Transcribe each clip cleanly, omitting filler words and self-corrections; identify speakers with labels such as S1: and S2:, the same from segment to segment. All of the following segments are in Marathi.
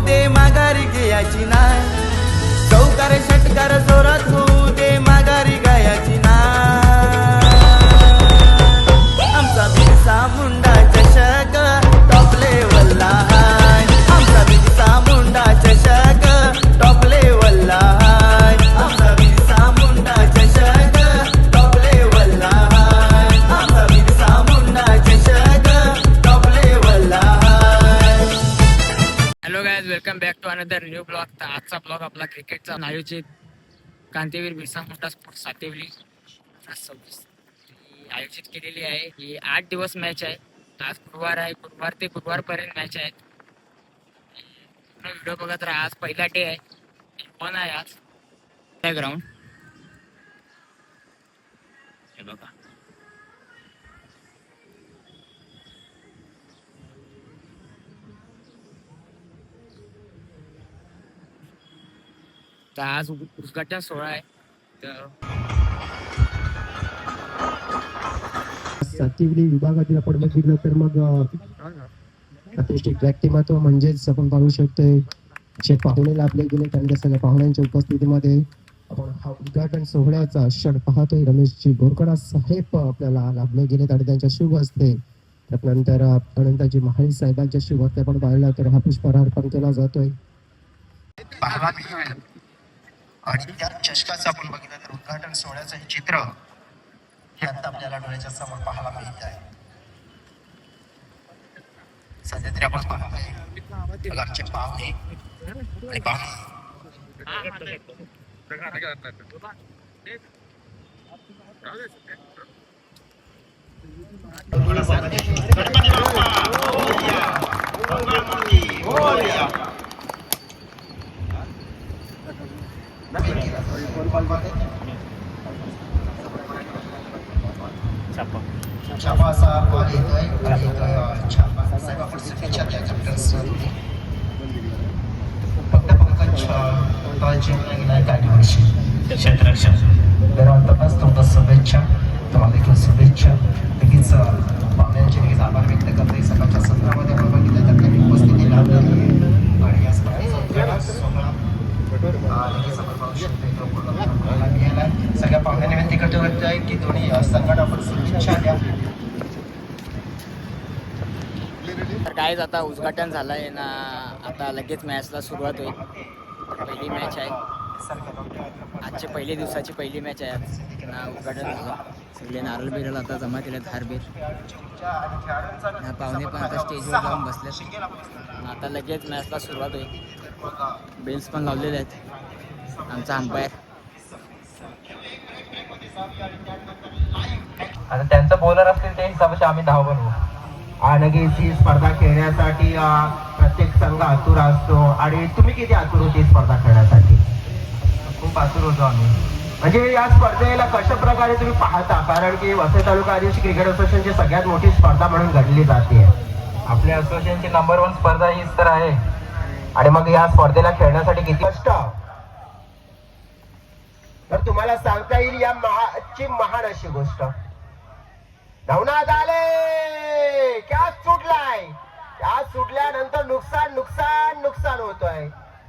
S1: दे माघारी घ्यायची नाय, चौकार षटकार जोरात होऊ दे माघारी गायाची नाय. आमचा बिरसा मुंडा चषक टॉप लेवलला हाय, आमचा बिरसा मुंडा चषक टॉप लेवलला हाय, आमचा बिरसा मुंडा चषक टॉप लेवलला हाय, आमचा बिरसा मुंडा चषक टॉप लेवलला hi.
S2: Hello guys, welcome back to another new blog. तर आजचा ब्लॉग आपला क्रिकेटचा आयोजित क्रांतीवीर बिरसा मुंडा स्पोर्ट्स सातेवली 26 आयोजित केलेली आहे. ही 8 दिवस मॅच आहे. आज गुरुवार आहे, गुरुवार ते गुरुवारपर्यंत मॅच आहे. व्हिडिओ बघत राहा. आज पहिला डे आहे, पण आहे आज ग्राउंड हे बघा. तर आज उद्घाटन सोहळा आहे. तर
S3: सातिवली विभागातील आपण बघितलं तर मग अतिशय व्यक्तिमत्व म्हणजेच आपण पाहू शकतोय जे पाहुणे लाभले गेले त्यांच्या सगळ्या पाहुण्यांच्या उपस्थितीमध्ये आपण हा उद्घाटन सोहळ्याचा क्षण पाहतोय. रमेशजी बोरकडा साहेब आपल्याला लाभले गेलेत आणि त्यांच्या शुभ हस्ते त्यानंतर अनंताजी महाळी साहेबांच्या शुभ हस्ते आपण पाहिला तर हा पुष्पहार अर्पण केला जातोय. आणि त्या चषकाचं आपण बघितलं तर उद्घाटन सोहळ्याचं हे चित्र हे आता आपल्याला डोळ्याच्या समोर पाहायला मिळत आहे. सध्या तरी आपण पाहतोय घरचे पाहुणे आणि छापा असा बॉल येतोय आणि छापा साहेब आपण सुट्टीच्या त्या कॅप्टन्स फक्त पंकज नाही काही वर्षी क्षेत्ररक्षण तर तुमचा शुभेच्छा, तुम्हाला देखील शुभेच्छा. लगेच पाहुण्यांचे लगेच आभार व्यक्त करते. सकाळच्या सत्रामध्ये आपण बघितलं तर त्यांनी उपस्थिती लावली आणि या स्पर्धेचा सोहळा लगेच आपण पाहू शकतो सगळ्या पाहुण्यांनी विनंती करतो आहे की दोन्ही संघाला आपण शुभेच्छा द्या.
S2: तर काहीच आता उद्घाटन झालं आहे ना, आता लगेच मॅचला सुरुवात होईल. पहिली मॅच आहे, आजची पहिली दिवसाची पहिली मॅच आहे. आज ना उद्घाटन झालं, सगळे नारळ बिरल आता जमा केलेत, हारबीर. पाहुणे पण आता स्टेजवर जाऊन बसलेत. आता लगेच मॅचला सुरुवात होईल. बेल्स पण लावलेले आहेत. आमचा अंपायर
S4: आता त्यांचं बॉलर असतील त्या हिशोबाने आम्ही धाव बनवू. आणि ही स्पर्धा खेळण्यासाठी प्रत्येक संघ आतुर असतो. आणि तुम्ही किती आतुर होती स्पर्धा खेळण्यासाठी? खूप आतुर होतो आम्ही. म्हणजे या स्पर्धेला कशा प्रकारे तुम्ही पाहता? कारण की वसई तालुका आदिवासी क्रिकेट असोसिएशनची सगळ्यात मोठी स्पर्धा म्हणून घडली जाते. आपल्या असोसिएशनची नंबर 1 स्पर्धा हीच तर आहे. आणि मग या स्पर्धेला खेळण्यासाठी किती कष्ट तर तुम्हाला सांगता येईल. या महान अशी गोष्ट धावण्यात आले, कॅच सुटलाय. कॅच सुटल्यानंतर नुकसान नुकसान नुकसान होतोय.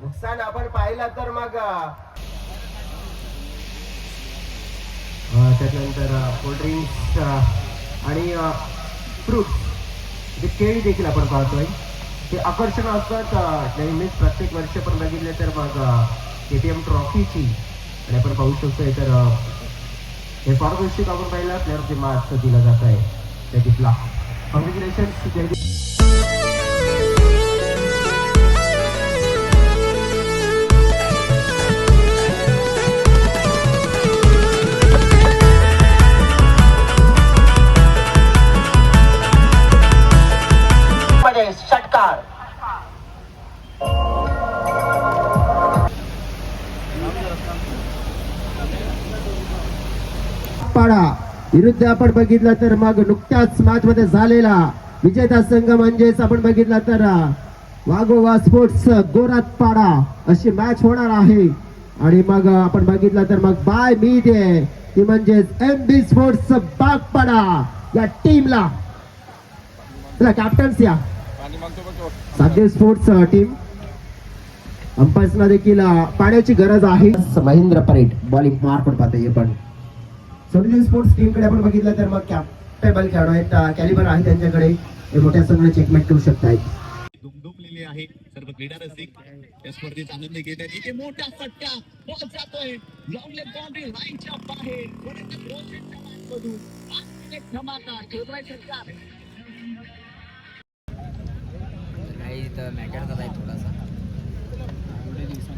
S4: नुकसान आपण पाहिलं तर मग त्याच्यानंतर कोल्ड्रिंक्स आणि फ्रूट्स केळी देखील आपण पाहतोय. ते आकर्षण असतात नेहमीच प्रत्येक वर्षी आपण बघितले तर मग KTM ट्रॉफीची आणि आपण पाहू शकतोय तर हे पारितोषिक आपण पाहिलं प्लेअर जे मार्क्स दिला जात आहे जयदीपला. कॉंग्रॅच्युलेशन्स जयदीप. षटकार पाडा विरुद्ध आपण बघितलं तर मग नुकत्याच मॅच मध्ये झालेला विजेता संघ म्हणजेच आपण बघितलं तर वाघोबा स्पोर्ट्स गोरातपाडा अशी मॅच होणार आहे. आणि मग आपण बघितलं तर मग बाय मी दे ती म्हणजेच MB स्पोर्ट्स बागपाडा या टीमला कॅप्टन्स या साध्य स्पोर्ट्स टीम अंपायर्सना देखील पाण्याची गरज आहे. महेंद्र परेड बॉलिंग मार्क पाहते हे पण सोनिजी स्पोर्ट्स टीम कडे आपण बघितलं तर मग कॅप्टेबल खेळाडू आहेत, कॅलिबर आहे त्यांच्याकडे, हे मोठ्या संघाने चेकमेट करू शकतायत.
S5: दुमदुमलेले आहे सर्व क्रीडा रसिक या स्पर्धेत आनंद घेत आहेत. इथे मोठा फटका बॉल जातोय लॉंग लेग बाउंड्री लाईनच्या बाहेर परंतु रोशनच्या बॅटमधून आणखी एक धमाका ठेवायचं काम.
S2: काही इथं मॅटर झाला आहे थोडासा,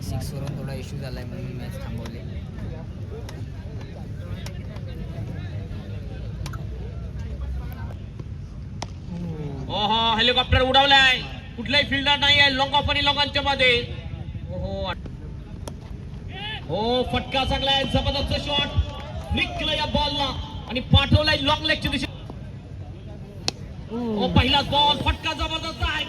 S2: 6 वरून थोडा इश्यू झाला आहे म्हणून मॅच थांबवले.
S6: ओहो हेलिकॉप्टर उडवलाय, कुठलाही फिल्डर नाही आहे लॉंग ऑफ आणि लोकांच्या मध्ये. ओहो हो फटका चांगलाय, जबरदस्त शॉट निकला या बॉलला आणि पाठवलाय लॉंग लेगच्या दिशेने. ओ पहिला बॉल फटका जबरदस्त आहे,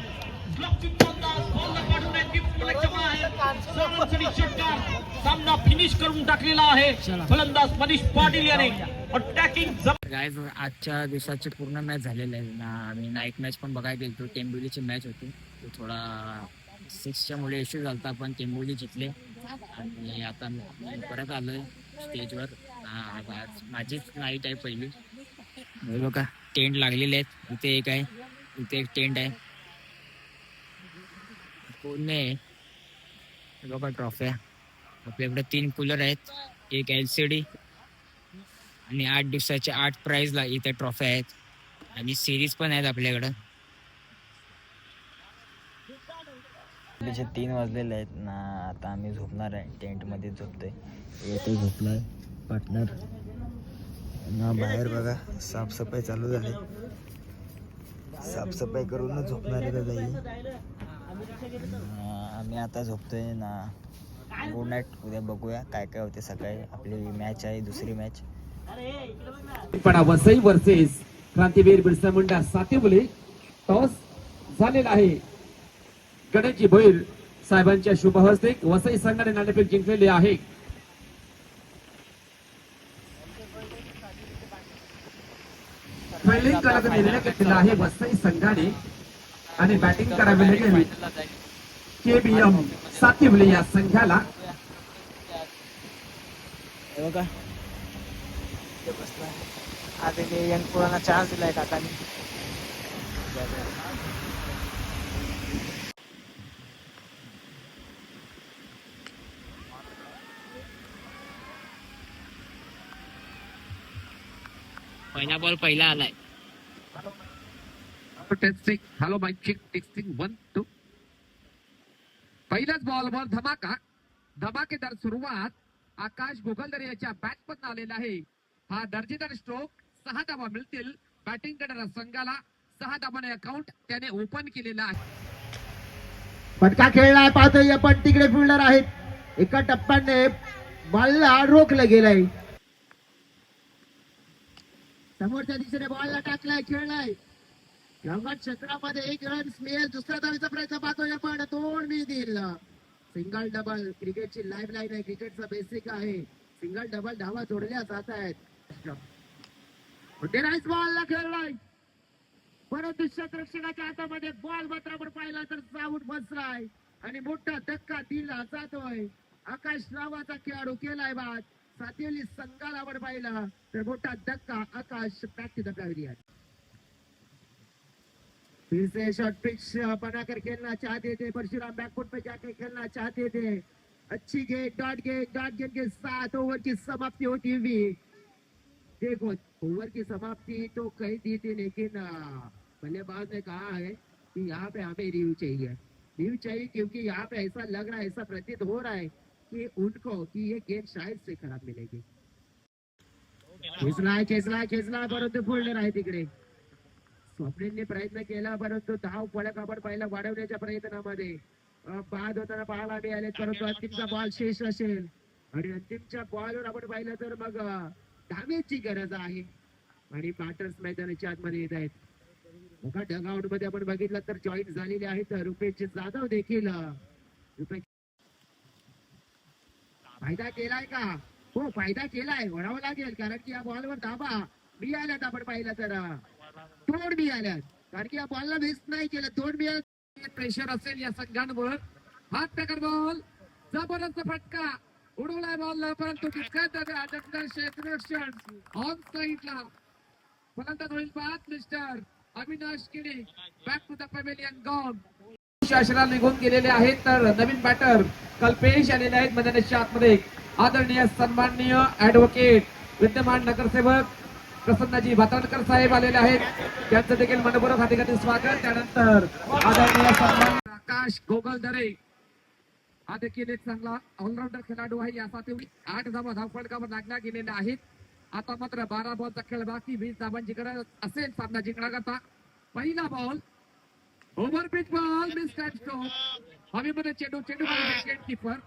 S6: ब्लॉकिंग बॉलला पाठवलाय गिफ्ट लेगच्या बाहेर. सरासरी षटकार सामना फिनिश करून टाकलेला आहे फलंदाज मनीष पाटील याने. अटॅकिंग
S2: गाईज आजच्या दिवसाची पूर्ण मॅच झालेली आहे ना. आम्ही नाईट मॅच पण बघायला गेलो, टेंबोलीची मॅच होती. तो थोडा 6च्या मुळे इश्यू झाला पण टेंबोली जिंकले आणि आता मी परत आलोय स्टेजवर. आज माझीच नाईट आहे पहिली. बघा टेंट लागलेले आहेत, इथे एक आहे, इथे एक टेंट आहे, कोण नाही. बघा ट्रॉफ्या आपल्याकडे 3 कूलर आहेत, एक LCD आणि 8 दिवसाच्या 8 प्राइजला इथे ट्रॉफ्या आहेत आणि सिरीज पण आहेत आपल्याकडं. 3 वाजलेले आहेत ना. आता आम्ही झोपणार आहे, टेंटमध्ये झोपतोय. येथे झोपलाय पार्टनर ना. बाहेर बघा साफसफाई चालू झाली, साफसफाई करूनच झोपणार आहे दादा. आम्ही आता झोपतोय ना. Good night. उद्या बघूया काय काय होते सकाळी. आपली मॅच आहे, दुसरी match.
S7: Vasai versus Krantiveer Birsa Munda Sativali. Toss झालेला आहे. गणेशजी भोईर साहेबांच्या शुभ हस्ते वसई संघाने नाणेफेक जिंकलेले आहे. फिल्डिंग करायचा निर्णय घेतलेला आहे वसई संघाने आणि बॅटिंग करावी लागेल KBM सातेवले या संघाला.
S2: बघा आता ते यंग पोरांना चान्स दिलाय काकांनी. पहिला बॉल पहिला आलाय.
S7: Testing hello mic check testing 1 2. पहिलाच बॉलवर धमाका, धमाकेदार सुरुवात आकाश गोगलदरे याच्या बॅटमधून आलेला आहे. हा दर्जेदार स्ट्रोक. 6 धावा मिळतील बॅटिंग करणाऱ्या संघाला. 6 धावाने अकाउंट त्याने ओपन केलेला आहे.
S4: फटका खेळलाय पाहतोय पण तिकडे फिल्डर आहेत. एका टप्प्याने बॉलला रोखलं गेलंय. समोरच्या दिशेने बॉलला टाकलाय, खेळलाय रंगत क्षेत्रामध्ये 1 रन मिळेल. दुसऱ्या धावेचा प्रयत्न पाहतोय पण तोड मी दिल. सिंगल डबल क्रिकेटची लाईफ लाईन आहे, क्रिकेटचा बेसिक आहे. सिंगल डबल धावा जोडल्या जात आहेत. बॉलला खेळलाय परंतु क्षेत्ररक्षकाच्या हातामध्ये बॉल मात्र आपण पाहिला तर जाऊन बसलाय आणि मोठा धक्का दिला जातोय. आकाश रावाचा खेळाडू केलाय बाद. सातेवली संघाला आपण पाहिला तर मोठा धक्का. आकाश बॅक टू द पॅव्हिलियन. फिर से शॉर्ट पिच बनाकर खेलना चाहते थे परशुराम, बैकफुट पे जाके खेलना चाहते थे. अच्छी गेंद, डॉट गेंद के साथ ओवर की समाप्ति होती हुई. देखो ओवर की समाप्ति तो कही दी थी लेकिन बल्लेबाज ने कहा है कि यहाँ पे हमें रिव्यू चाहिए क्योंकि यहाँ पे ऐसा लग रहा है, ऐसा प्रतीत हो रहा है कि उनको कि ये गेंद शायद से खराब मिलेगी. खेचला परंतु फोल्डर आहे तिकडे. स्वप्नीलने प्रयत्न केला परंतु धाव फलक आपण पहिला वाढवण्याच्या प्रयत्नामध्ये बाद होताना पाहायला मिळाले. परंतु अंतिमचा बॉल शेष असेल आणि अंतिमच्या बॉलवर आपण पाहिलं तर मग धावेची गरज आहे आणि बॅटर्स मैदानाच्या आतमध्ये येत आहेत. बघा डगआउट मध्ये आपण बघितलं तर जॉईन झालेले आहेत रुपेश जाधव देखील. फायदा केलाय का? हो फायदा केलाय, वळावं लागेल कारण की या बॉलवर धाबा मिळाल्यात. आपण पाहिलं तर तोड मिळाल्यात कारण की या बॉलला वेस्ट नाही केलं, तोड मिळाल्यात.
S7: प्रेशर असेल या संघांवर हात टकर बॉल जबरदस्त फटका उडवलाय बॉल परंतु तितकाच क्षेत्ररक्षण ऑन साईडला फलंदाज होईल बाद mister Avinash Kide back to the pavilion gone शासनाला निघून गेलेले आहेत तर नवीन बॅटर कल्पेश आलेले आहेत मैदानाच्या आतमध्ये आदरणीय सन्माननीय ऍडव्होकेट विद्यमान नगरसेवक प्रसन्नजी भातवडकर साहेब आलेले आहेत त्यांचं देखील मनपूर्वक हार्दिक स्वागत त्यानंतर आदरणीय सन्मान आकाश गोगलदरे हा देखील एक चांगला ऑलराऊंडर खेळाडू आहे यासाठी 8 धावा धावफलकावर लागल्या गेलेल्या आहेत आता मात्र 12 बॉलचा खेळ बाकी 20 धावांची गरज असेल सामना जिंकण्याकरता पहिला ball overpitch ball miss stock हवेमध्ये चेंडू विकेट किपर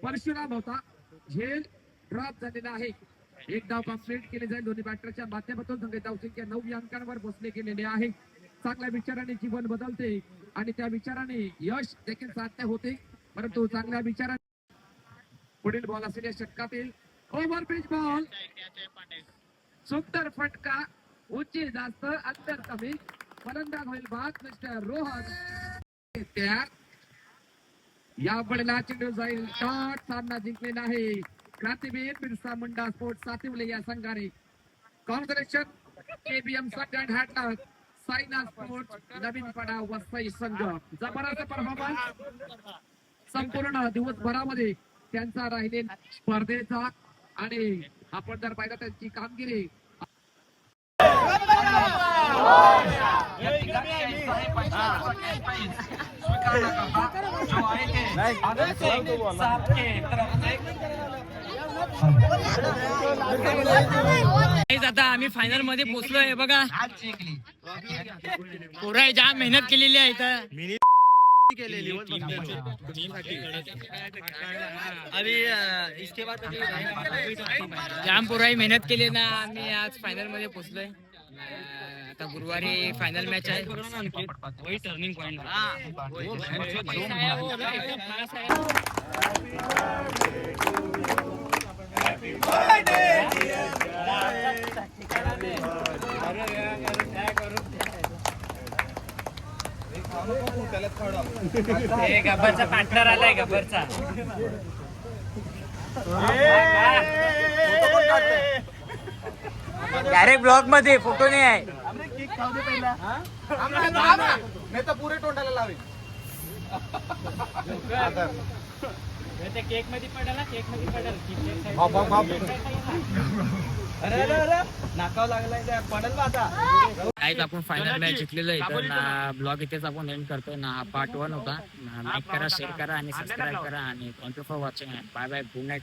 S7: परशुराम होता झेल ड्रॉप झालेला आहे एक धाव कंप्लीट केली जाईल दोन्ही बॅटरच्या माध्यमातून संघ धावसंख्या 9 अंकांवर बसले गेलेले आहे चांगल्या विचाराने जीवन बदलते आणि त्या विचाराने यश देखील साध्य होते परंतु चांगल्या विचाराने पुढील बॉल असलेल्या षटकातील ओव्हरपिच बॉल सुंदर फटका उंची जास्त अंतर कमी फलंदाज होईल बाद मिस्टर रोहन तयार या बळीला चेंडू जाईल शॉट सामना जिंकलेला आहे क्रांतीवीर बिरसा मुंडा स्पोर्ट्स सातिवले या संघाने कॉन्ग्रॅच्युलेशन केबीएम सेकंड हॅटलर साईना स्पोर्ट्स नवीन पडा वसई संघ जबरदस्त परफॉर्मन्स संपूर्ण दिवसभरामध्ये त्यांचा राहिलेला स्पर्धेचा आणि आपण जर पाहिलं त्यांची कामगिरी
S2: आता आम्ही फायनल मध्ये पोहोचलोय बघा पुरा जाम मेहनत केलेली आहे इथं जाम पुराई मेहनत केली ना आम्ही आज फायनल मध्ये पोहोचलोय आता गुरुवारी फायनल मॅच आहे वही टर्निंग पॉइंट गब्बरचा पार्टनर आलाय गब्बरचा अरे ब्लॉग मध्ये फोटो नाही आहे
S4: नाही तर पुरे तोंडाला लावे
S2: केक मध्ये पडेल केक मध्ये पडेल
S4: नाकाव लागलाय पडेल आता
S2: काहीच आपण फायनल मॅच जिंकलेलो आहे तर ना ब्लॉग इथेच आपण एंड करतोय ना हा पार्ट 1 होता लाईक करा शेअर करा आणि सबस्क्राईब करा आणि thank you for watching bye bye good night